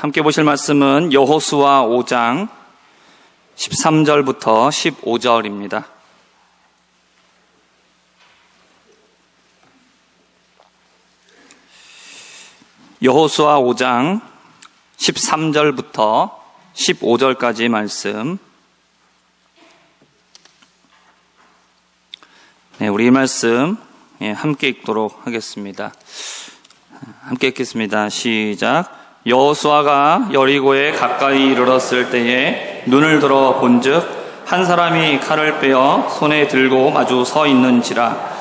함께 보실 말씀은 여호수아 5장 13절부터 15절입니다. 여호수아 5장 13절부터 15절까지 말씀. 우리 이 말씀 함께 읽도록 하겠습니다. 함께 읽겠습니다. 시작. 여호수아가 여리고에 가까이 이르렀을 때에 눈을 들어 본즉 한 사람이 칼을 빼어 손에 들고 마주 서 있는지라.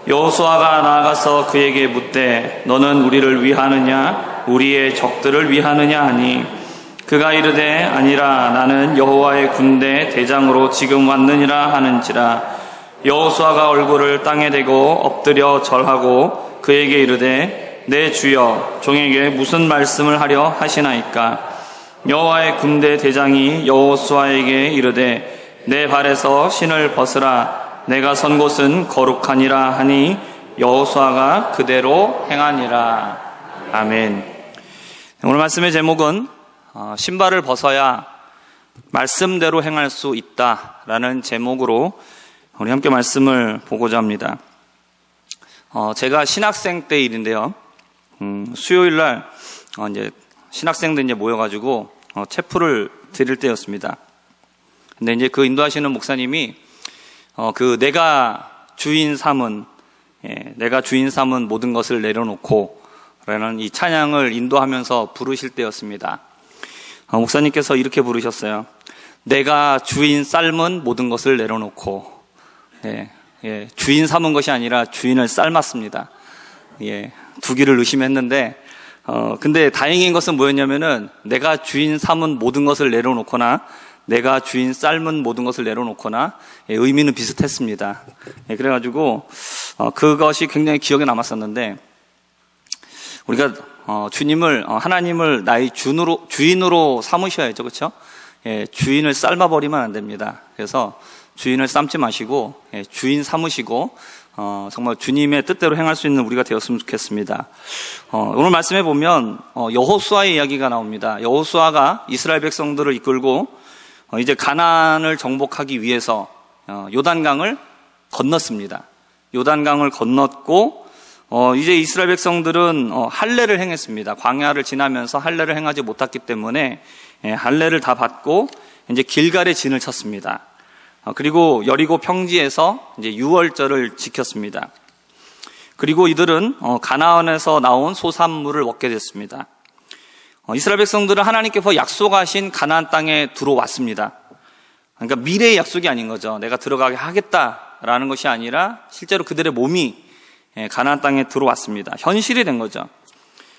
여호수아가 나아가서 그에게 묻되 너는 우리를 위하느냐 우리의 적들을 위하느냐 하니 그가 이르되 아니라 나는 여호와의 군대 대장으로 지금 왔느니라 하는지라. 여호수아가 얼굴을 땅에 대고 엎드려 절하고 그에게 이르되 내 주여 종에게 무슨 말씀을 하려 하시나이까. 여호와의 군대 대장이 여호수아에게 이르되 내 발에서 신을 벗으라 내가 선 곳은 거룩하니라 하니 여호수아가 그대로 행하니라. 아멘. 오늘 말씀의 제목은 신발을 벗어야 말씀대로 행할 수 있다라는 제목으로 우리 함께 말씀을 보고자 합니다. 제가 신학생 때 일인데요. 수요일 날 이제 신학생들 이제 모여가지고 체프를 드릴 때였습니다. 근데 이제 그 인도하시는 목사님이 그 내가 주인 삼은 모든 것을 내려놓고 라는 이 찬양을 인도하면서 부르실 때였습니다. 목사님께서 이렇게 부르셨어요. 내가 주인 삶은 모든 것을 내려놓고. 주인 삼은 것이 아니라 주인을 삶았습니다. 두기를 의심했는데, 근데 다행인 것은 뭐였냐면은 내가 주인 삼은 모든 것을 내려놓거나 내가 주인 삶은 모든 것을 내려놓거나 의미는 비슷했습니다. 그래가지고 그것이 굉장히 기억에 남았었는데 우리가 하나님을 나의 주인으로 삼으셔야죠, 그렇죠? 주인을 삶아버리면 안 됩니다. 그래서 주인을 삶지 마시고 주인 삼으시고 정말 주님의 뜻대로 행할 수 있는 우리가 되었으면 좋겠습니다. 오늘 말씀에 보면 여호수아의 이야기가 나옵니다. 여호수아가 이스라엘 백성들을 이끌고 이제 가나안을 정복하기 위해서 요단강을 건넜습니다. 요단강을 건넜고 이제 이스라엘 백성들은 할례를 행했습니다. 광야를 지나면서 할례를 행하지 못했기 때문에 할례를 다 받고 이제 길갈에 진을 쳤습니다. 그리고 여리고 평지에서 이제 유월절을 지켰습니다. 그리고 이들은 가나안에서 나온 소산물을 먹게 됐습니다. 이스라엘 백성들은 하나님께서 약속하신 가나안 땅에 들어왔습니다. 그러니까 미래의 약속이 아닌 거죠. 내가 들어가게 하겠다라는 것이 아니라 실제로 그들의 몸이 가나안 땅에 들어왔습니다. 현실이 된 거죠.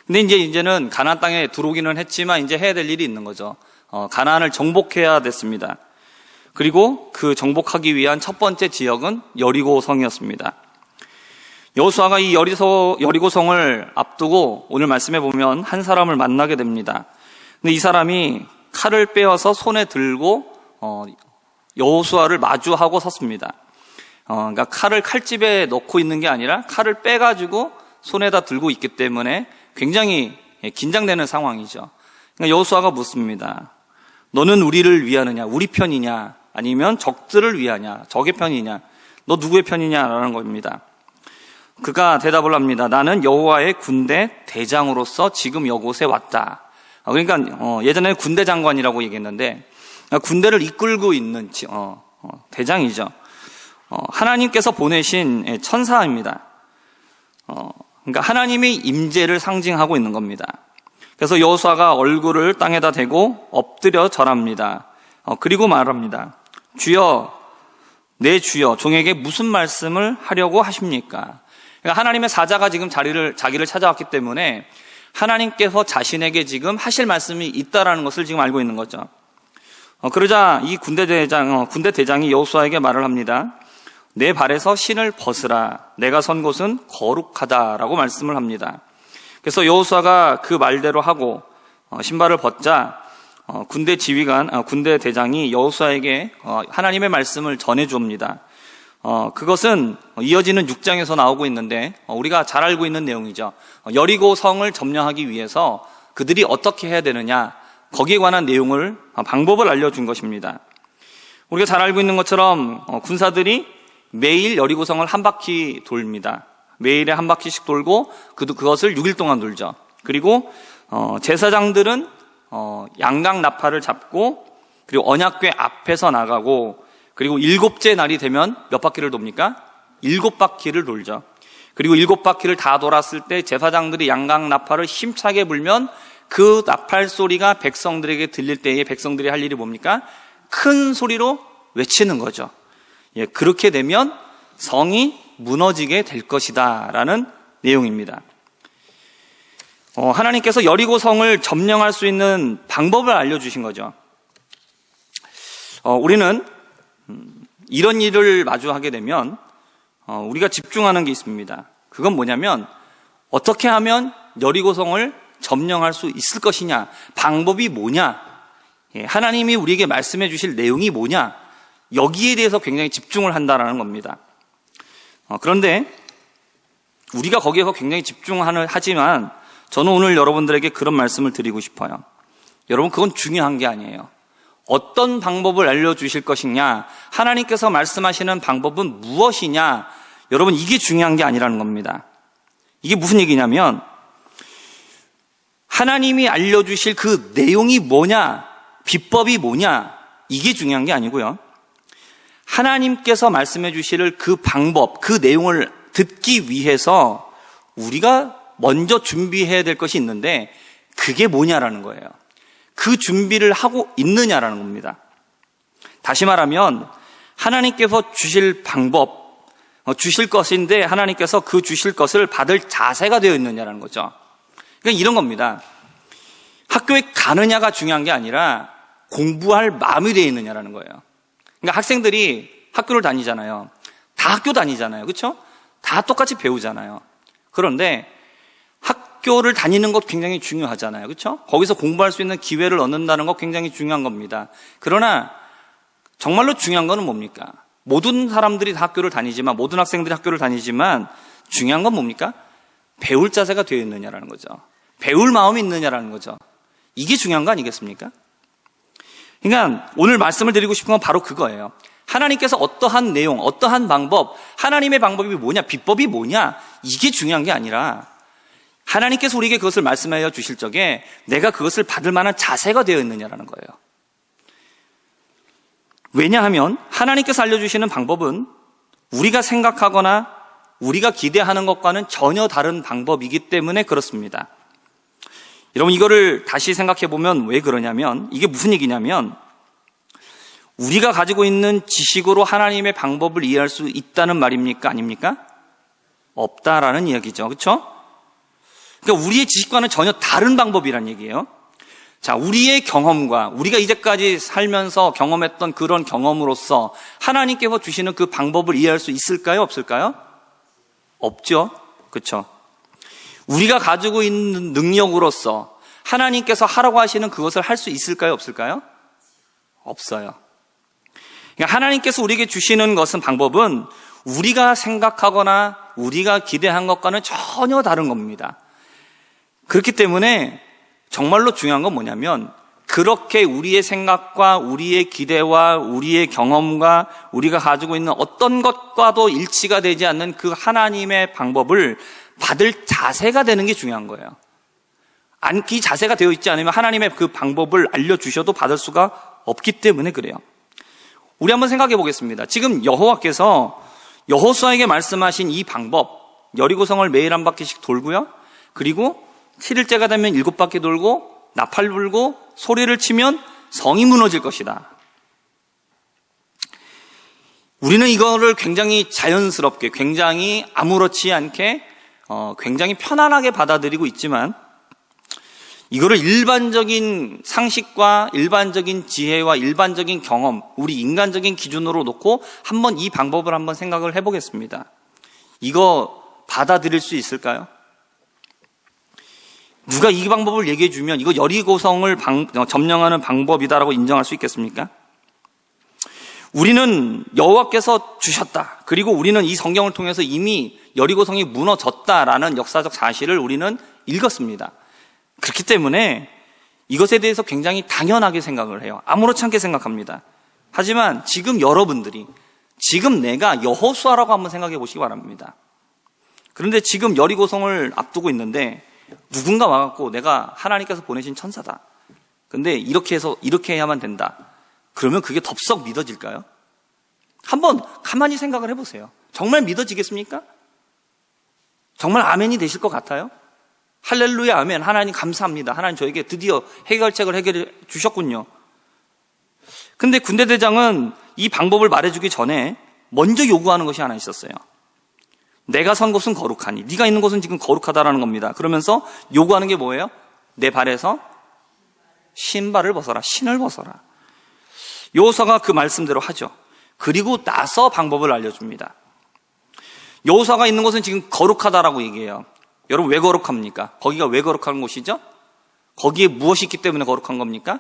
근데 이제는 가나안 땅에 들어오기는 했지만 이제 해야 될 일이 있는 거죠. 가나안을 정복해야 됐습니다. 그리고 그 정복하기 위한 첫 번째 지역은 여리고성이었습니다. 여호수아가 이 여리고성을 앞두고 오늘 말씀해 보면 한 사람을 만나게 됩니다. 근데 이 사람이 칼을 빼어서 손에 들고 여호수아를 마주하고 섰습니다. 그러니까 칼을 칼집에 넣고 있는 게 아니라 칼을 빼가지고 손에다 들고 있기 때문에 굉장히 긴장되는 상황이죠. 그러니까 여호수아가 묻습니다. 너는 우리를 위하느냐, 우리 편이냐, 아니면 적들을 위하냐, 적의 편이냐, 너 누구의 편이냐라는 겁니다. 그가 대답을 합니다. 나는 여호와의 군대 대장으로서 지금 이곳에 왔다. 그러니까 예전에 군대 장관이라고 얘기했는데 군대를 이끌고 있는 대장이죠. 하나님께서 보내신 천사입니다. 그러니까 하나님의 임재를 상징하고 있는 겁니다. 그래서 여호수아가 얼굴을 땅에다 대고 엎드려 절합니다. 그리고 말합니다. 주여, 내 주여, 종에게 무슨 말씀을 하려고 하십니까? 그러니까 하나님의 사자가 지금 자기를 찾아왔기 때문에 하나님께서 자신에게 지금 하실 말씀이 있다라는 것을 지금 알고 있는 거죠. 그러자 이 군대 대장이 여호수아에게 말을 합니다. 내 발에서 신을 벗으라. 내가 선 곳은 거룩하다라고 말씀을 합니다. 그래서 여호수아가 그 말대로 하고 신발을 벗자 군대 대장이 여호수아에게 하나님의 말씀을 전해 줍니다. 그것은 이어지는 6장에서 나오고 있는데 우리가 잘 알고 있는 내용이죠. 여리고 성을 점령하기 위해서 그들이 어떻게 해야 되느냐, 거기에 관한 내용을, 방법을 알려준 것입니다. 우리가 잘 알고 있는 것처럼 군사들이 매일 여리고성을 한 바퀴 돌립니다. 매일에 한 바퀴씩 돌고 그것을 6일 동안 돌죠. 그리고 제사장들은 양각 나팔을 잡고, 그리고 언약궤 앞에서 나가고, 그리고 7째 날이 되면 몇 바퀴를 돕니까? 7바퀴를 돌죠. 그리고 7바퀴를 다 돌았을 때 제사장들이 양각 나팔을 힘차게 불면 그 나팔 소리가 백성들에게 들릴 때에 백성들이 할 일이 뭡니까? 큰 소리로 외치는 거죠. 예, 그렇게 되면 성이 무너지게 될 것이다 라는 내용입니다. 하나님께서 여리고 성을 점령할 수 있는 방법을 알려주신 거죠. 우리는 이런 일을 마주하게 되면 우리가 집중하는 게 있습니다. 그건 뭐냐면, 어떻게 하면 여리고 성을 점령할 수 있을 것이냐, 방법이 뭐냐, 하나님이 우리에게 말씀해 주실 내용이 뭐냐, 여기에 대해서 굉장히 집중을 한다는 겁니다. 그런데 우리가 거기에서 굉장히 하지만 저는 오늘 여러분들에게 그런 말씀을 드리고 싶어요. 여러분, 그건 중요한 게 아니에요. 어떤 방법을 알려주실 것이냐, 하나님께서 말씀하시는 방법은 무엇이냐, 여러분, 이게 중요한 게 아니라는 겁니다. 이게 무슨 얘기냐면, 하나님이 알려주실 그 내용이 뭐냐, 비법이 뭐냐, 이게 중요한 게 아니고요. 하나님께서 말씀해 주실 그 방법, 그 내용을 듣기 위해서 우리가 먼저 준비해야 될 것이 있는데, 그게 뭐냐라는 거예요. 그 준비를 하고 있느냐라는 겁니다. 다시 말하면 하나님께서 주실 방법, 주실 것인데 하나님께서 그 주실 것을 받을 자세가 되어 있느냐라는 거죠. 그러니까 이런 겁니다. 학교에 가느냐가 중요한 게 아니라 공부할 마음이 되어 있느냐라는 거예요. 그러니까 학생들이 학교를 다니잖아요. 다 학교 다니잖아요. 그렇죠? 다 똑같이 배우잖아요. 그런데 학교를 다니는 것 굉장히 중요하잖아요. 그렇죠? 거기서 공부할 수 있는 기회를 얻는다는 것 굉장히 중요한 겁니다. 그러나 정말로 중요한 거는 뭡니까? 모든 사람들이 다 학교를 다니지만, 모든 학생들이 학교를 다니지만 중요한 건 뭡니까? 배울 자세가 되어 있느냐라는 거죠. 배울 마음이 있느냐라는 거죠. 이게 중요한 거 아니겠습니까? 그러니까 오늘 말씀을 드리고 싶은 건 바로 그거예요. 하나님께서 어떠한 내용, 어떠한 방법, 하나님의 방법이 뭐냐, 비법이 뭐냐, 이게 중요한 게 아니라 하나님께서 우리에게 그것을 말씀하여 주실 적에 내가 그것을 받을 만한 자세가 되어 있느냐라는 거예요. 왜냐하면 하나님께서 알려주시는 방법은 우리가 생각하거나 우리가 기대하는 것과는 전혀 다른 방법이기 때문에 그렇습니다. 여러분, 이거를 다시 생각해 보면 왜 그러냐면, 이게 무슨 얘기냐면, 우리가 가지고 있는 지식으로 하나님의 방법을 이해할 수 있다는 말입니까? 아닙니까? 없다라는 이야기죠. 그렇죠? 그러니까 우리의 지식과는 전혀 다른 방법이란 얘기예요. 자, 우리의 경험과 우리가 이제까지 살면서 경험했던 그런 경험으로서 하나님께서 주시는 그 방법을 이해할 수 있을까요? 없을까요? 없죠. 그렇죠? 우리가 가지고 있는 능력으로서 하나님께서 하라고 하시는 그것을 할 수 있을까요? 없을까요? 없어요. 그러니까 하나님께서 우리에게 주시는 것은, 방법은 우리가 생각하거나 우리가 기대한 것과는 전혀 다른 겁니다. 그렇기 때문에 정말로 중요한 건 뭐냐면, 그렇게 우리의 생각과 우리의 기대와 우리의 경험과 우리가 가지고 있는 어떤 것과도 일치가 되지 않는 그 하나님의 방법을 받을 자세가 되는 게 중요한 거예요. 이 자세가 되어 있지 않으면 하나님의 그 방법을 알려주셔도 받을 수가 없기 때문에 그래요. 우리 한번 생각해 보겠습니다. 지금 여호와께서 여호수아에게 말씀하신 이 방법, 여리고성을 매일 한 바퀴씩 돌고요, 그리고 7일째가 되면 7바퀴 돌고 나팔 불고 소리를 치면 성이 무너질 것이다. 우리는 이거를 굉장히 자연스럽게, 굉장히 아무렇지 않게, 굉장히 편안하게 받아들이고 있지만, 이거를 일반적인 상식과 일반적인 지혜와 일반적인 경험, 우리 인간적인 기준으로 놓고 한번 이 방법을 한번 생각을 해보겠습니다. 이거 받아들일 수 있을까요? 누가 이 방법을 얘기해 주면 이거 여리고성을 점령하는 방법이다라고 인정할 수 있겠습니까? 우리는 여호와께서 주셨다. 그리고 우리는 이 성경을 통해서 이미 여리고성이 무너졌다라는 역사적 사실을 우리는 읽었습니다. 그렇기 때문에 이것에 대해서 굉장히 당연하게 생각을 해요. 아무렇지 않게 생각합니다. 하지만 지금 여러분들이, 지금 내가 여호수아라고 한번 생각해 보시기 바랍니다. 그런데 지금 여리고성을 앞두고 있는데 누군가 와갖고 내가 하나님께서 보내신 천사다. 근데 이렇게 해서 이렇게 해야만 된다. 그러면 그게 덥석 믿어질까요? 한번 가만히 생각을 해보세요. 정말 믿어지겠습니까? 정말 아멘이 되실 것 같아요? 할렐루야 아멘. 하나님 감사합니다. 하나님 저에게 드디어 해결책을 해결해 주셨군요. 근데 군대대장은 이 방법을 말해주기 전에 먼저 요구하는 것이 하나 있었어요. 내가 선 곳은 거룩하니 네가 있는 곳은 지금 거룩하다라는 겁니다. 그러면서 요구하는 게 뭐예요? 내 발에서 신발을 벗어라. 신을 벗어라. 여호수아가 그 말씀대로 하죠. 그리고 나서 방법을 알려줍니다. 여호수아가 있는 곳은 지금 거룩하다라고 얘기해요. 여러분 왜 거룩합니까? 거기가 왜 거룩한 곳이죠? 거기에 무엇이 있기 때문에 거룩한 겁니까?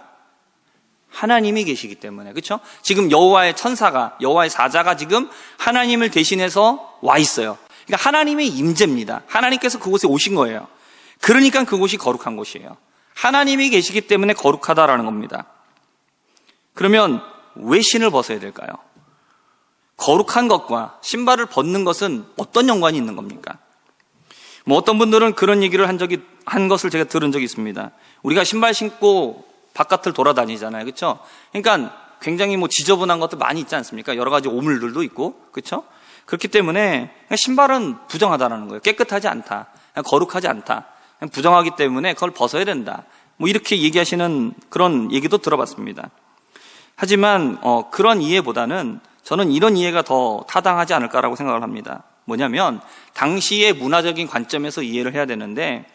하나님이 계시기 때문에. 그렇죠? 지금 여호와의 천사가, 여호와의 사자가 지금 하나님을 대신해서 와 있어요. 그러니까 하나님의 임재입니다. 하나님께서 그곳에 오신 거예요. 그러니까 그곳이 거룩한 곳이에요. 하나님이 계시기 때문에 거룩하다라는 겁니다. 그러면 왜 신을 벗어야 될까요? 거룩한 것과 신발을 벗는 것은 어떤 연관이 있는 겁니까? 어떤 분들은 그런 얘기를 한 것을 제가 들은 적이 있습니다. 우리가 신발 신고 바깥을 돌아다니잖아요. 그렇죠? 그러니까 굉장히 지저분한 것도 많이 있지 않습니까? 여러 가지 오물들도 있고. 그렇죠? 그렇기 때문에 신발은 부정하다라는 거예요. 깨끗하지 않다. 거룩하지 않다. 부정하기 때문에 그걸 벗어야 된다. 이렇게 얘기하시는 그런 얘기도 들어봤습니다. 하지만 그런 이해보다는 저는 이런 이해가 더 타당하지 않을까라고 생각을 합니다. 뭐냐면 당시의 문화적인 관점에서 이해를 해야 되는데,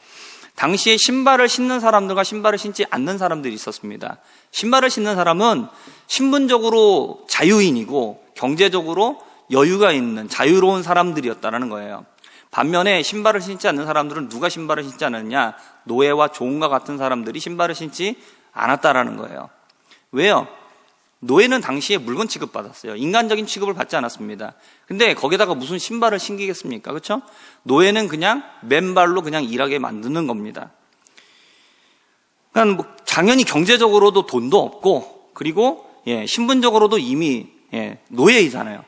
당시에 신발을 신는 사람들과 신발을 신지 않는 사람들이 있었습니다. 신발을 신는 사람은 신분적으로 자유인이고 경제적으로 여유가 있는 자유로운 사람들이었다는 거예요. 반면에 신발을 신지 않는 사람들은 누가 신발을 신지 않았냐? 노예와 종과 같은 사람들이 신발을 신지 않았다라는 거예요. 왜요? 노예는 당시에 물건 취급받았어요. 인간적인 취급을 받지 않았습니다. 근데 거기다가 무슨 신발을 신기겠습니까? 그렇죠? 노예는 그냥 맨발로 그냥 일하게 만드는 겁니다. 그러니까 당연히 경제적으로도 돈도 없고, 그리고 신분적으로도 이미 노예이잖아요.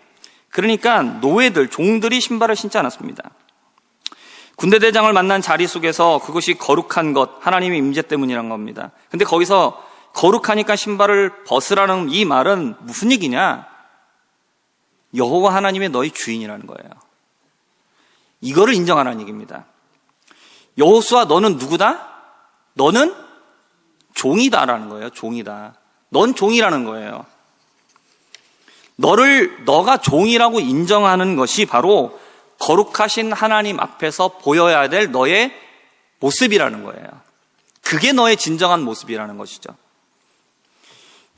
그러니까 노예들, 종들이 신발을 신지 않았습니다. 군대대장을 만난 자리 속에서 그것이 거룩한 것, 하나님의 임재 때문이란 겁니다. 근데 거기서 거룩하니까 신발을 벗으라는 이 말은 무슨 얘기냐? 여호와 하나님의 너희 주인이라는 거예요. 이거를 인정하라는 얘기입니다. 여호수아 너는 누구다? 너는 종이다라는 거예요. 종이다. 넌 종이라는 거예요. 너가 종이라고 인정하는 것이 바로 거룩하신 하나님 앞에서 보여야 될 너의 모습이라는 거예요. 그게 너의 진정한 모습이라는 것이죠.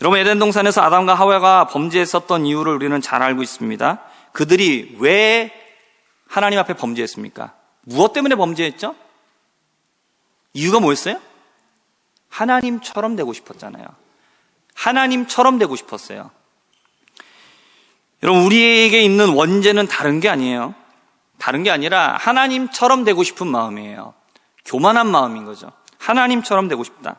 여러분, 에덴 동산에서 아담과 하와가 범죄했었던 이유를 우리는 잘 알고 있습니다. 그들이 왜 하나님 앞에 범죄했습니까? 무엇 때문에 범죄했죠? 이유가 뭐였어요? 하나님처럼 되고 싶었잖아요. 하나님처럼 되고 싶었어요. 여러분, 우리에게 있는 원죄는 다른 게 아니에요. 다른 게 아니라 하나님처럼 되고 싶은 마음이에요. 교만한 마음인 거죠. 하나님처럼 되고 싶다.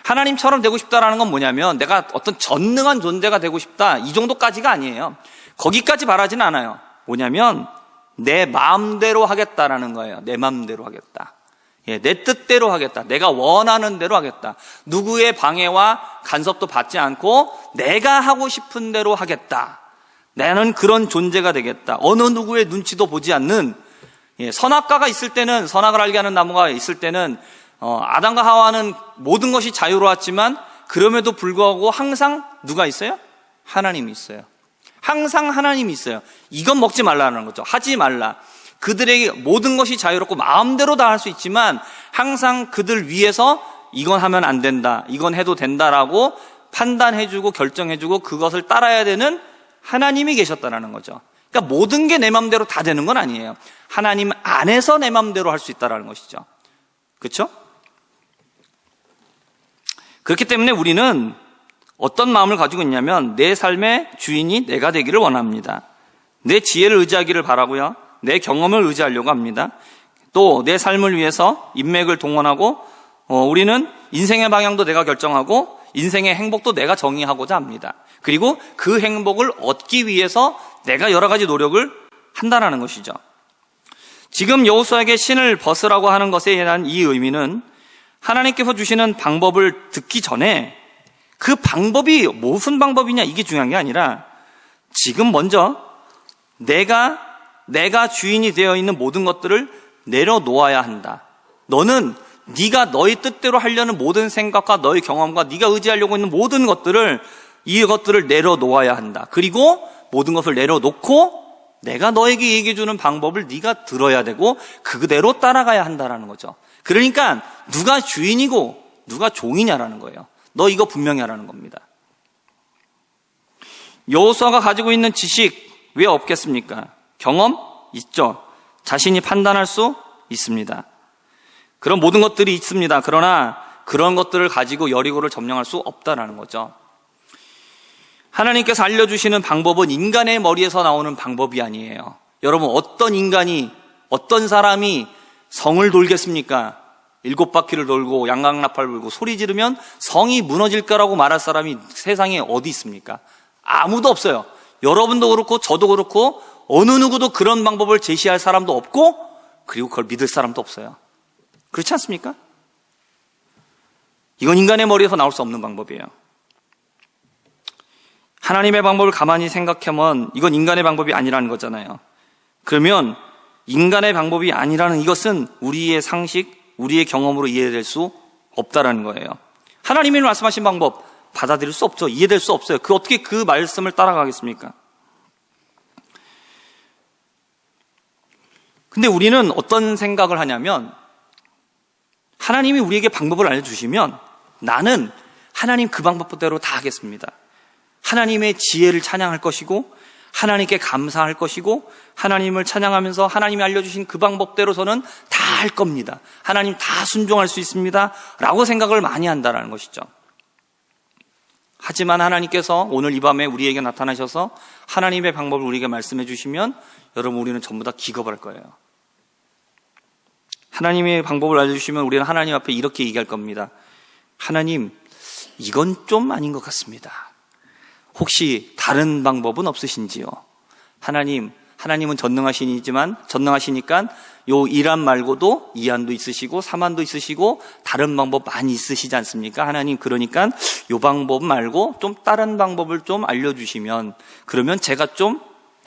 하나님처럼 되고 싶다라는 건 뭐냐면 내가 어떤 전능한 존재가 되고 싶다, 이 정도까지가 아니에요. 거기까지 바라진 않아요. 뭐냐면 내 마음대로 하겠다라는 거예요. 내 마음대로 하겠다. 내 뜻대로 하겠다. 내가 원하는 대로 하겠다. 누구의 방해와 간섭도 받지 않고 내가 하고 싶은 대로 하겠다. 나는 그런 존재가 되겠다. 어느 누구의 눈치도 보지 않는, 선악과가 있을 때는, 선악을 알게 하는 나무가 있을 때는 아담과 하와는 모든 것이 자유로웠지만 그럼에도 불구하고 항상 누가 있어요? 하나님이 있어요. 항상 하나님이 있어요. 이건 먹지 말라는 거죠. 하지 말라. 그들에게 모든 것이 자유롭고 마음대로 다 할 수 있지만 항상 그들 위해서 이건 하면 안 된다, 이건 해도 된다라고 판단해주고 결정해주고 그것을 따라야 되는 하나님이 계셨다는 거죠. 그러니까 모든 게 내 마음대로 다 되는 건 아니에요. 하나님 안에서 내 마음대로 할 수 있다는 것이죠. 그렇죠? 그렇기 때문에 우리는 어떤 마음을 가지고 있냐면 내 삶의 주인이 내가 되기를 원합니다. 내 지혜를 의지하기를 바라고요. 내 경험을 의지하려고 합니다. 또 내 삶을 위해서 인맥을 동원하고 우리는 인생의 방향도 내가 결정하고 인생의 행복도 내가 정의하고자 합니다. 그리고 그 행복을 얻기 위해서 내가 여러 가지 노력을 한다는 것이죠. 지금 여호수아에게 신을 벗으라고 하는 것에 대한 이 의미는 하나님께서 주시는 방법을 듣기 전에 그 방법이 무슨 방법이냐 이게 중요한 게 아니라 지금 먼저 내가 주인이 되어 있는 모든 것들을 내려놓아야 한다. 너는 네가 너의 뜻대로 하려는 모든 생각과 너의 경험과 네가 의지하려고 있는 모든 것들을 이것들을 내려놓아야 한다. 그리고 모든 것을 내려놓고 내가 너에게 얘기해 주는 방법을 네가 들어야 되고 그대로 따라가야 한다라는 거죠. 그러니까 누가 주인이고 누가 종이냐라는 거예요. 너 이거 분명히 하라는 겁니다. 여호수아가 가지고 있는 지식 왜 없겠습니까? 경험 있죠. 자신이 판단할 수 있습니다. 그런 모든 것들이 있습니다. 그러나 그런 것들을 가지고 여리고를 점령할 수 없다라는 거죠. 하나님께서 알려주시는 방법은 인간의 머리에서 나오는 방법이 아니에요. 여러분, 어떤 인간이, 어떤 사람이 성을 돌겠습니까? 7바퀴를 돌고 양강나팔 불고 소리 지르면 성이 무너질 거라고 말할 사람이 세상에 어디 있습니까? 아무도 없어요. 여러분도 그렇고 저도 그렇고 어느 누구도 그런 방법을 제시할 사람도 없고 그리고 그걸 믿을 사람도 없어요. 그렇지 않습니까? 이건 인간의 머리에서 나올 수 없는 방법이에요. 하나님의 방법을 가만히 생각하면 이건 인간의 방법이 아니라는 거잖아요. 그러면 인간의 방법이 아니라는 이것은 우리의 상식, 우리의 경험으로 이해될 수 없다라는 거예요. 하나님이 말씀하신 방법 받아들일 수 없죠. 이해될 수 없어요. 어떻게 그 말씀을 따라가겠습니까? 근데 우리는 어떤 생각을 하냐면 하나님이 우리에게 방법을 알려주시면 나는 하나님 그 방법대로 다 하겠습니다. 하나님의 지혜를 찬양할 것이고 하나님께 감사할 것이고 하나님을 찬양하면서 하나님이 알려주신 그 방법대로 저는 다 할 겁니다. 하나님 다 순종할 수 있습니다. 라고 생각을 많이 한다는 것이죠. 하지만 하나님께서 오늘 이 밤에 우리에게 나타나셔서 하나님의 방법을 우리에게 말씀해 주시면 여러분 우리는 전부 다 기겁할 거예요. 하나님의 방법을 알려주시면 우리는 하나님 앞에 이렇게 얘기할 겁니다. 하나님, 이건 좀 아닌 것 같습니다. 혹시 다른 방법은 없으신지요? 하나님은 전능하시니까 요 이란 말고도 이안도 있으시고 삼안도 있으시고 다른 방법 많이 있으시지 않습니까? 하나님, 그러니까 요 방법 말고 좀 다른 방법을 좀 알려주시면 그러면 제가 좀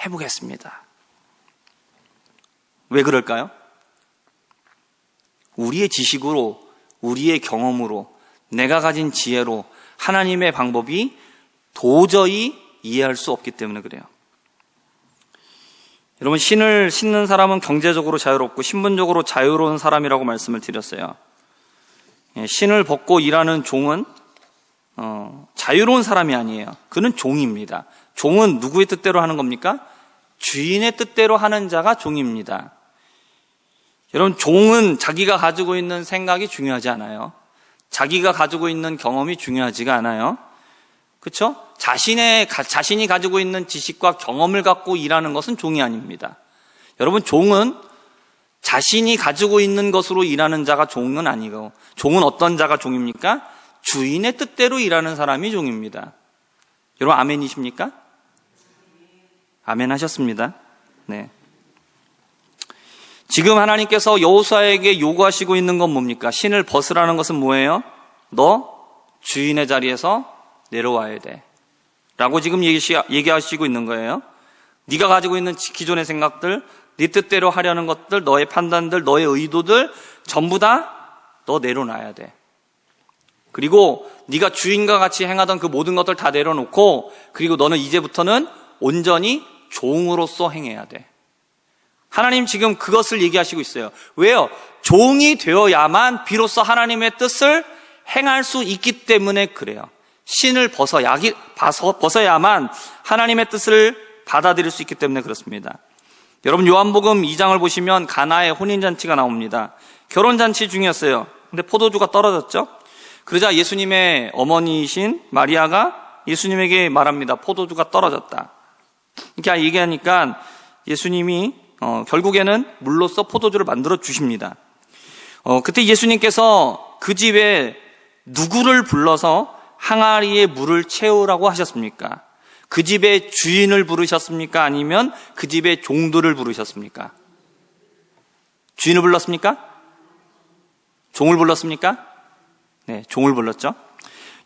해보겠습니다. 왜 그럴까요? 우리의 지식으로, 우리의 경험으로, 내가 가진 지혜로 하나님의 방법이 도저히 이해할 수 없기 때문에 그래요. 여러분, 신을 신는 사람은 경제적으로 자유롭고 신분적으로 자유로운 사람이라고 말씀을 드렸어요. 신을 벗고 일하는 종은 자유로운 사람이 아니에요. 그는 종입니다. 종은 누구의 뜻대로 하는 겁니까? 주인의 뜻대로 하는 자가 종입니다. 여러분, 종은 자기가 가지고 있는 생각이 중요하지 않아요. 자기가 가지고 있는 경험이 중요하지가 않아요. 그렇죠? 자신이 가지고 있는 지식과 경험을 갖고 일하는 것은 종이 아닙니다. 여러분, 종은 자신이 가지고 있는 것으로 일하는 자가 종은 아니고, 종은 어떤 자가 종입니까? 주인의 뜻대로 일하는 사람이 종입니다. 여러분, 아멘이십니까? 아멘 하셨습니다. 네. 지금 하나님께서 여호수아에게 요구하시고 있는 건 뭡니까? 신을 벗으라는 것은 뭐예요? 너 주인의 자리에서 내려와야 돼 라고 지금 얘기하시고 있는 거예요. 네가 가지고 있는 기존의 생각들, 네 뜻대로 하려는 것들, 너의 판단들, 너의 의도들 전부 다 너 내려놔야 돼. 그리고 네가 주인과 같이 행하던 그 모든 것들 다 내려놓고, 그리고 너는 이제부터는 온전히 종으로서 행해야 돼. 하나님 지금 그것을 얘기하시고 있어요. 왜요? 종이 되어야만 비로소 하나님의 뜻을 행할 수 있기 때문에 그래요. 신을 벗어야만 하나님의 뜻을 받아들일 수 있기 때문에 그렇습니다. 여러분, 요한복음 2장을 보시면 가나의 혼인잔치가 나옵니다. 결혼잔치 중이었어요. 근데 포도주가 떨어졌죠. 그러자 예수님의 어머니이신 마리아가 예수님에게 말합니다. 포도주가 떨어졌다. 이렇게 얘기하니까 예수님이 결국에는 물로써 포도주를 만들어 주십니다. 그때 예수님께서 그 집에 누구를 불러서 항아리에 물을 채우라고 하셨습니까? 그 집의 주인을 부르셨습니까? 아니면 그 집의 종들을 부르셨습니까? 주인을 불렀습니까? 종을 불렀습니까? 네, 종을 불렀죠.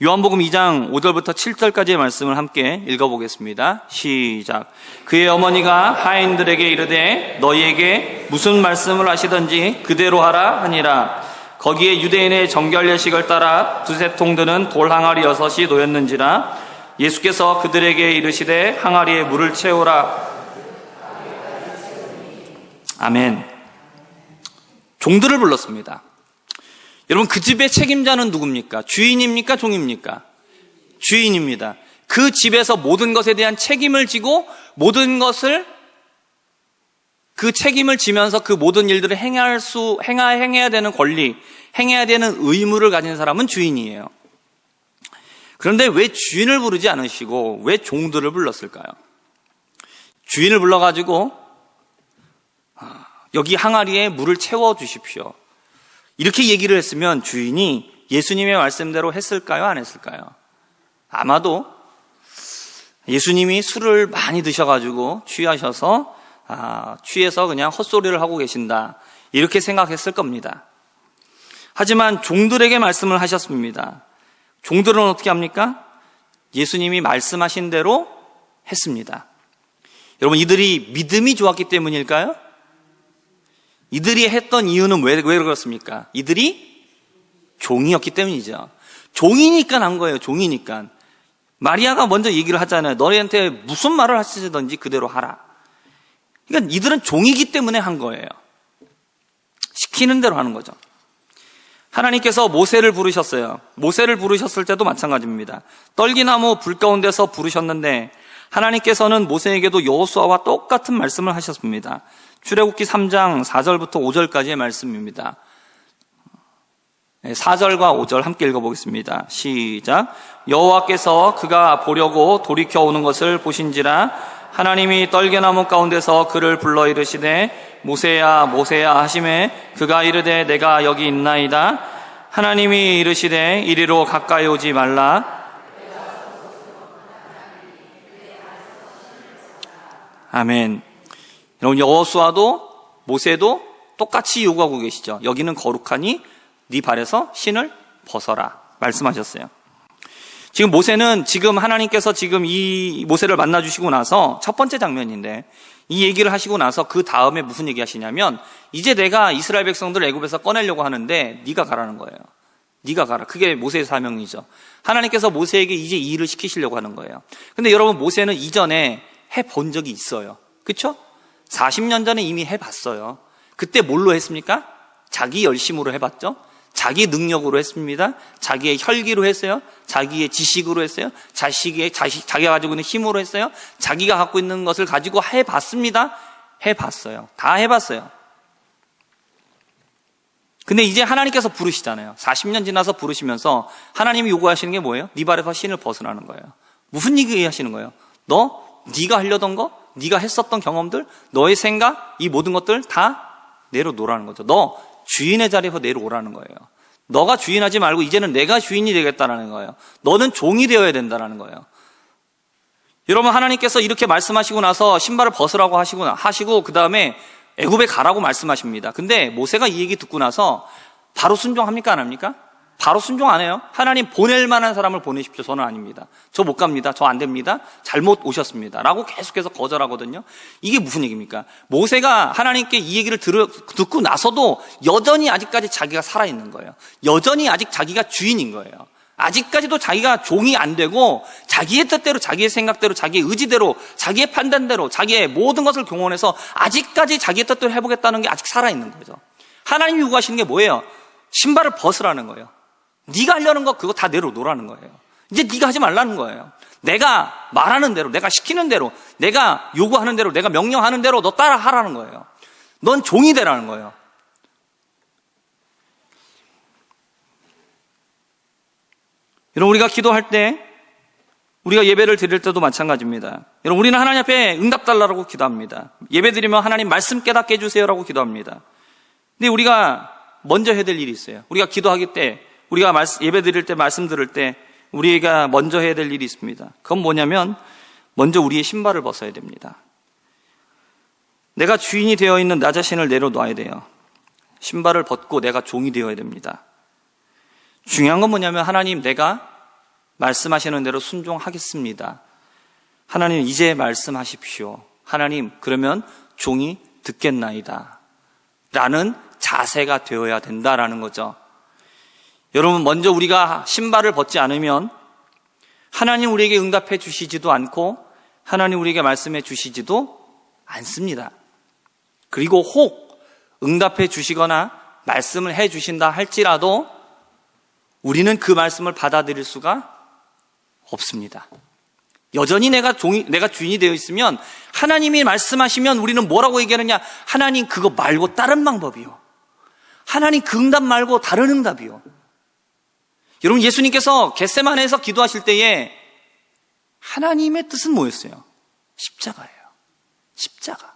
요한복음 2장 5절부터 7절까지의 말씀을 함께 읽어보겠습니다. 시작. 그의 어머니가 하인들에게 이르되 너희에게 무슨 말씀을 하시든지 그대로 하라 하니라. 거기에 유대인의 정결 예식을 따라 두세 통 드는 돌 항아리 6이 놓였는지라. 예수께서 그들에게 이르시되 항아리에 물을 채우라. 아멘. 종들을 불렀습니다. 여러분, 그 집의 책임자는 누굽니까? 주인입니까? 종입니까? 주인입니다. 그 집에서 모든 것에 대한 책임을 지고 모든 것을 그 책임을 지면서 그 모든 일들을 행해야 되는 권리, 행해야 되는 의무를 가진 사람은 주인이에요. 그런데 왜 주인을 부르지 않으시고 왜 종들을 불렀을까요? 주인을 불러가지고 여기 항아리에 물을 채워주십시오. 이렇게 얘기를 했으면 주인이 예수님의 말씀대로 했을까요? 안 했을까요? 아마도 예수님이 술을 많이 드셔가지고 취해서 그냥 헛소리를 하고 계신다, 이렇게 생각했을 겁니다. 하지만 종들에게 말씀을 하셨습니다. 종들은 어떻게 합니까? 예수님이 말씀하신 대로 했습니다. 여러분, 이들이 믿음이 좋았기 때문일까요? 이들이 했던 이유는 왜 그렇습니까? 이들이 종이었기 때문이죠. 종이니까 한 거예요. 종이니까. 마리아가 먼저 얘기를 하잖아요. 너희한테 무슨 말을 하시든지 그대로 하라. 그러니까 이들은 종이기 때문에 한 거예요. 시키는 대로 하는 거죠. 하나님께서 모세를 부르셨어요. 모세를 부르셨을 때도 마찬가지입니다. 떨기나무 불 가운데서 부르셨는데 하나님께서는 모세에게도 여호수아와 똑같은 말씀을 하셨습니다. 출애굽기 3장 4절부터 5절까지의 말씀입니다. 4절과 5절 함께 읽어보겠습니다. 시작. 여호와께서 그가 보려고 돌이켜 오는 것을 보신지라. 하나님이 떨게나무 가운데서 그를 불러 이르시되 모세야 모세야 하시매 그가 이르되 내가 여기 있나이다. 하나님이 이르시되 이리로 가까이 오지 말라. 아멘. 여러분, 여호수아도 모세도 똑같이 요구하고 계시죠. 여기는 거룩하니 네 발에서 신을 벗어라 말씀하셨어요. 지금 모세는 하나님께서 이 모세를 만나주시고 나서 첫 번째 장면인데, 이 얘기를 하시고 나서 그 다음에 무슨 얘기 하시냐면, 이제 내가 이스라엘 백성들을 애굽에서 꺼내려고 하는데 네가 가라는 거예요. 네가 가라. 그게 모세의 사명이죠. 하나님께서 모세에게 이제 이 일을 시키시려고 하는 거예요. 근데 여러분, 모세는 이전에 해본 적이 있어요. 그렇죠? 40년 전에 이미 해봤어요. 그때 뭘로 했습니까? 자기 열심으로 해봤죠. 자기 능력으로 했습니다. 자기의 혈기로 했어요. 자기의 지식으로 했어요. 자기가 가지고 있는 힘으로 했어요. 자기가 갖고 있는 것을 가지고 해봤습니다. 해봤어요. 다 해봤어요. 근데 이제 하나님께서 부르시잖아요. 40년 지나서 부르시면서 하나님이 요구하시는 게 뭐예요? 네 발에서 신을 벗으라는 거예요. 무슨 얘기 하시는 거예요? 네가 하려던 거, 네가 했었던 경험들, 너의 생각, 이 모든 것들 다 내려놓으라는 거죠. 너 주인의 자리에서 내려오라는 거예요. 너가 주인하지 말고 이제는 내가 주인이 되겠다라는 거예요. 너는 종이 되어야 된다라는 거예요. 여러분, 하나님께서 이렇게 말씀하시고 나서 신발을 벗으라고 하시고 그 다음에 애굽에 가라고 말씀하십니다. 근데 모세가 이 얘기 듣고 나서 바로 순종합니까? 안 합니까? 바로 순종 안 해요. 하나님 보낼 만한 사람을 보내십시오. 저는 아닙니다. 저 못 갑니다. 저 안 됩니다. 잘못 오셨습니다. 라고 계속해서 거절하거든요. 이게 무슨 얘기입니까? 모세가 하나님께 이 얘기를 듣고 나서도 여전히 아직까지 자기가 살아있는 거예요. 여전히 아직 자기가 주인인 거예요. 아직까지도 자기가 종이 안 되고 자기의 뜻대로, 자기의 생각대로, 자기의 의지대로, 자기의 판단대로, 자기의 모든 것을 경험해서 아직까지 자기의 뜻대로 해보겠다는 게 아직 살아있는 거죠. 하나님이 요구하시는 게 뭐예요? 신발을 벗으라는 거예요. 네가 하려는 거 그거 다 내려놓으라는 거예요. 이제 네가 하지 말라는 거예요. 내가 말하는 대로, 내가 시키는 대로, 내가 요구하는 대로, 내가 명령하는 대로 너 따라 하라는 거예요. 넌 종이 되라는 거예요. 여러분, 우리가 기도할 때, 우리가 예배를 드릴 때도 마찬가지입니다. 여러분, 우리는 하나님 앞에 응답 달라고 기도합니다. 예배 드리면 하나님 말씀 깨닫게 해주세요라고 기도합니다. 근데 우리가 먼저 해야 될 일이 있어요. 우리가 기도하기 때, 우리가 예배 드릴 때, 말씀 들을 때 우리가 먼저 해야 될 일이 있습니다. 그건 뭐냐면 먼저 우리의 신발을 벗어야 됩니다. 내가 주인이 되어 있는 나 자신을 내려놓아야 돼요. 신발을 벗고 내가 종이 되어야 됩니다. 중요한 건 뭐냐면 하나님, 내가 말씀하시는 대로 순종하겠습니다. 하나님, 이제 말씀하십시오. 하나님, 그러면 종이 듣겠나이다 라는 자세가 되어야 된다라는 거죠. 여러분, 먼저 우리가 신발을 벗지 않으면 하나님 우리에게 응답해 주시지도 않고 하나님 우리에게 말씀해 주시지도 않습니다. 그리고 혹 응답해 주시거나 말씀을 해 주신다 할지라도 우리는 그 말씀을 받아들일 수가 없습니다. 여전히 내가 주인이 되어 있으면 하나님이 말씀하시면 우리는 뭐라고 얘기하느냐? 하나님, 그거 말고 다른 방법이요. 하나님, 그 응답 말고 다른 응답이요. 여러분, 예수님께서 겟세마네에서 기도하실 때에 하나님의 뜻은 뭐였어요? 십자가예요. 십자가.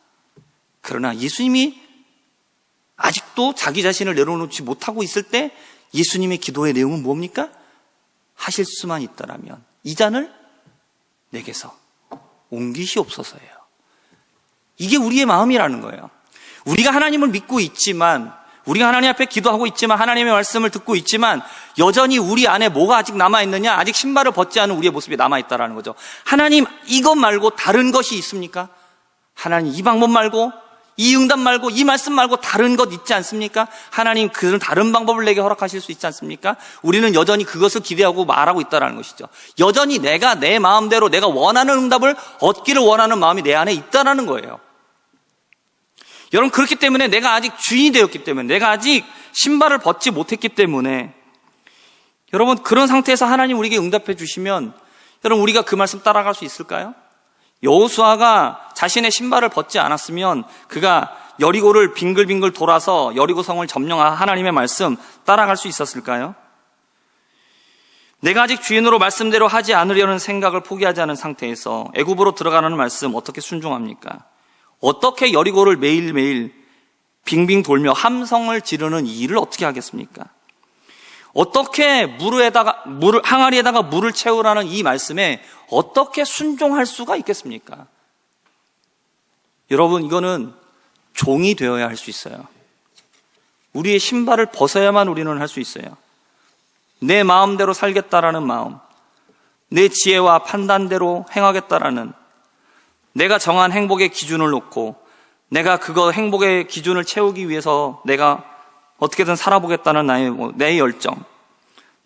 그러나 예수님이 아직도 자기 자신을 내려놓지 못하고 있을 때 예수님의 기도의 내용은 뭡니까? 하실 수만 있다라면 이 잔을 내게서 옮기시옵소서예요. 이게 우리의 마음이라는 거예요. 우리가 하나님을 믿고 있지만, 우리가 하나님 앞에 기도하고 있지만, 하나님의 말씀을 듣고 있지만 여전히 우리 안에 뭐가 아직 남아있느냐? 아직 신발을 벗지 않은 우리의 모습이 남아있다는 거죠. 하나님, 이것 말고 다른 것이 있습니까? 하나님, 이 방법 말고, 이 응답 말고, 이 말씀 말고 다른 것 있지 않습니까? 하나님, 그런 다른 방법을 내게 허락하실 수 있지 않습니까? 우리는 여전히 그것을 기대하고 말하고 있다는 것이죠. 여전히 내가 내 마음대로 내가 원하는 응답을 얻기를 원하는 마음이 내 안에 있다는 거예요. 여러분, 그렇기 때문에 내가 아직 주인이 되었기 때문에, 내가 아직 신발을 벗지 못했기 때문에, 여러분, 그런 상태에서 하나님 우리에게 응답해 주시면 여러분, 우리가 그 말씀 따라갈 수 있을까요? 여호수아가 자신의 신발을 벗지 않았으면 그가 여리고를 빙글빙글 돌아서 여리고성을 점령한 하나님의 말씀 따라갈 수 있었을까요? 내가 아직 주인으로 말씀대로 하지 않으려는 생각을 포기하지 않은 상태에서 애굽으로 들어가는 말씀 어떻게 순종합니까? 어떻게 여리고를 매일매일 빙빙 돌며 함성을 지르는 이 일을 어떻게 하겠습니까? 어떻게 항아리에다가 물을 채우라는 이 말씀에 어떻게 순종할 수가 있겠습니까? 여러분, 이거는 종이 되어야 할 수 있어요. 우리의 신발을 벗어야만 우리는 할 수 있어요. 내 마음대로 살겠다라는 마음, 내 지혜와 판단대로 행하겠다라는, 내가 정한 행복의 기준을 놓고 내가 그거 행복의 기준을 채우기 위해서 내가 어떻게든 살아보겠다는 내 열정,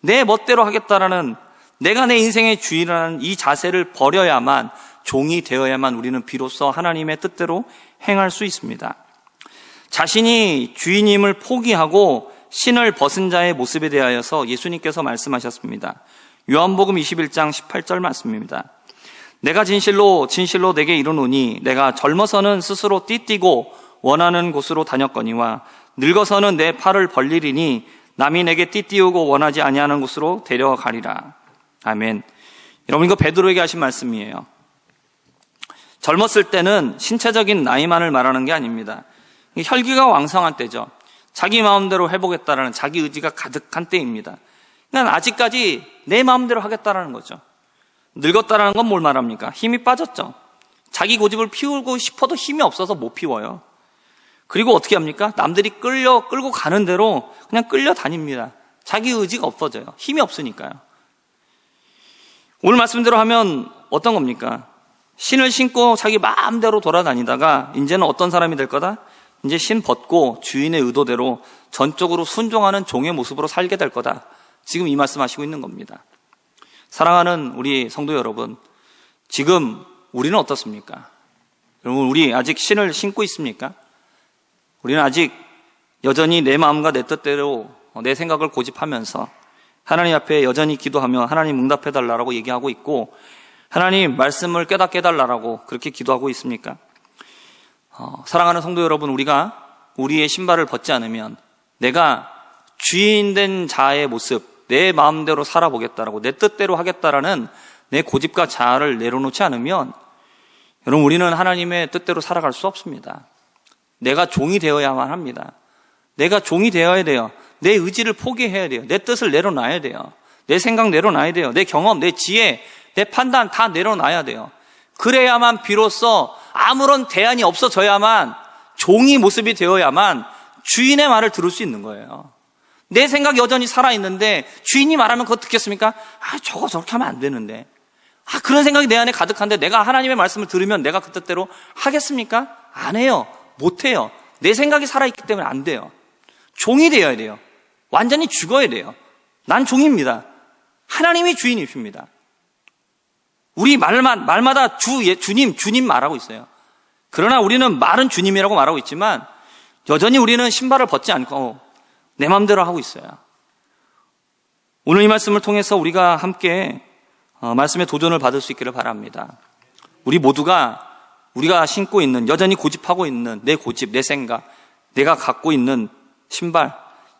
내 멋대로 하겠다라는, 내가 내 인생의 주인이라는 이 자세를 버려야만, 종이 되어야만 우리는 비로소 하나님의 뜻대로 행할 수 있습니다. 자신이 주인임을 포기하고 신을 벗은 자의 모습에 대하여서 예수님께서 말씀하셨습니다. 요한복음 21장 18절 말씀입니다. 내가 진실로 내게 이르노니 내가 젊어서는 스스로 띠띠고 원하는 곳으로 다녔거니와 늙어서는 내 팔을 벌리리니 남이 내게 띠띠우고 원하지 아니하는 곳으로 데려가리라. 아멘. 여러분, 이거 베드로에게 하신 말씀이에요. 젊었을 때는 신체적인 나이만을 말하는 게 아닙니다. 혈기가 왕성한 때죠. 자기 마음대로 해보겠다라는 자기 의지가 가득한 때입니다. 그러니까 아직까지 내 마음대로 하겠다라는 거죠. 늙었다라는 건 뭘 말합니까? 힘이 빠졌죠. 자기 고집을 피우고 싶어도 힘이 없어서 못 피워요. 그리고 어떻게 합니까? 남들이 끌고 가는 대로 그냥 끌려다닙니다. 자기 의지가 없어져요. 힘이 없으니까요. 오늘 말씀대로 하면 어떤 겁니까? 신을 신고 자기 마음대로 돌아다니다가 이제는 어떤 사람이 될 거다? 이제 신 벗고 주인의 의도대로 전적으로 순종하는 종의 모습으로 살게 될 거다. 지금 이 말씀하시고 있는 겁니다. 사랑하는 우리 성도 여러분, 지금 우리는 어떻습니까? 여러분, 우리 아직 신을 신고 있습니까? 우리는 아직 여전히 내 마음과 내 뜻대로 내 생각을 고집하면서 하나님 앞에 여전히 기도하며 하나님 응답해달라고 얘기하고 있고, 하나님 말씀을 깨닫게 해달라고 그렇게 기도하고 있습니까? 사랑하는 성도 여러분, 우리가 우리의 신발을 벗지 않으면, 내가 주인된 자의 모습, 내 마음대로 살아보겠다라고, 내 뜻대로 하겠다라는 내 고집과 자아를 내려놓지 않으면, 여러분, 우리는 하나님의 뜻대로 살아갈 수 없습니다. 내가 종이 되어야만 합니다. 내가 종이 되어야 돼요. 내 의지를 포기해야 돼요. 내 뜻을 내려놔야 돼요. 내 생각 내려놔야 돼요. 내 경험, 내 지혜, 내 판단 다 내려놔야 돼요. 그래야만 비로소 아무런 대안이 없어져야만 종이 모습이 되어야만 주인의 말을 들을 수 있는 거예요. 내 생각이 여전히 살아있는데 주인이 말하면 그거 듣겠습니까? 저거 저렇게 하면 안 되는데. 그런 생각이 내 안에 가득한데 내가 하나님의 말씀을 들으면 내가 그 뜻대로 하겠습니까? 안 해요. 못 해요. 내 생각이 살아있기 때문에 안 돼요. 종이 되어야 돼요. 완전히 죽어야 돼요. 난 종입니다. 하나님이 주인이십니다. 우리 말마다 주님 말하고 있어요. 그러나 우리는 말은 주님이라고 말하고 있지만 여전히 우리는 신발을 벗지 않고 내 마음대로 하고 있어요. 오늘 이 말씀을 통해서 우리가 함께 말씀의 도전을 받을 수 있기를 바랍니다. 우리 모두가 우리가 신고 있는, 여전히 고집하고 있는 내 고집, 내 생각, 내가 갖고 있는 신발,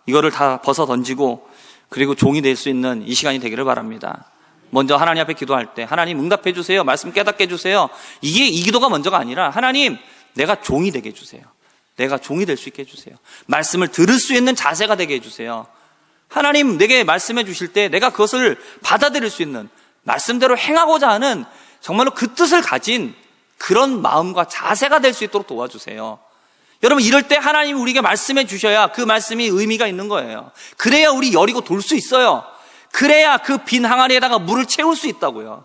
이거를 다 벗어 던지고 그리고 종이 될 수 있는 이 시간이 되기를 바랍니다. 먼저 하나님 앞에 기도할 때 하나님 응답해 주세요. 말씀 깨닫게 해주세요. 이 기도가 먼저가 아니라 하나님 내가 종이 되게 해주세요. 내가 종이 될 수 있게 해주세요. 말씀을 들을 수 있는 자세가 되게 해주세요. 하나님 내게 말씀해 주실 때 내가 그것을 받아들일 수 있는, 말씀대로 행하고자 하는 정말로 그 뜻을 가진 그런 마음과 자세가 될 수 있도록 도와주세요. 여러분, 이럴 때 하나님이 우리에게 말씀해 주셔야 그 말씀이 의미가 있는 거예요. 그래야 우리 여리고 돌 수 있어요. 그래야 그 빈 항아리에다가 물을 채울 수 있다고요.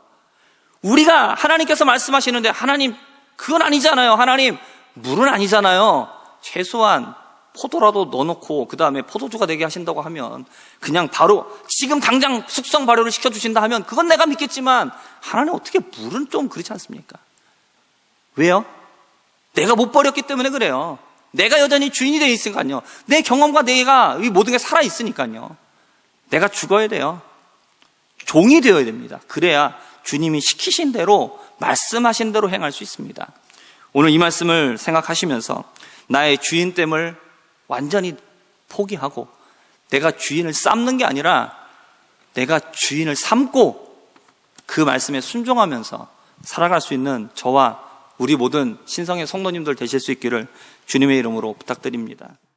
우리가 하나님께서 말씀하시는데 하나님 그건 아니잖아요. 하나님 물은 아니잖아요. 최소한 포도라도 넣어놓고 그 다음에 포도주가 되게 하신다고 하면 그냥 바로 지금 당장 숙성 발효를 시켜주신다 하면 그건 내가 믿겠지만 하나님 어떻게 물은 좀 그렇지 않습니까? 왜요? 내가 못 버렸기 때문에 그래요. 내가 여전히 주인이 되어 있으니까요. 내 경험과 내가 이 모든 게 살아있으니까요. 내가 죽어야 돼요. 종이 되어야 됩니다. 그래야 주님이 시키신 대로, 말씀하신 대로 행할 수 있습니다. 오늘 이 말씀을 생각하시면서 나의 주인됨을 완전히 포기하고 내가 주인을 삼는 게 아니라 내가 주인을 삼고 그 말씀에 순종하면서 살아갈 수 있는 저와 우리 모든 신성의 성도님들 되실 수 있기를 주님의 이름으로 부탁드립니다.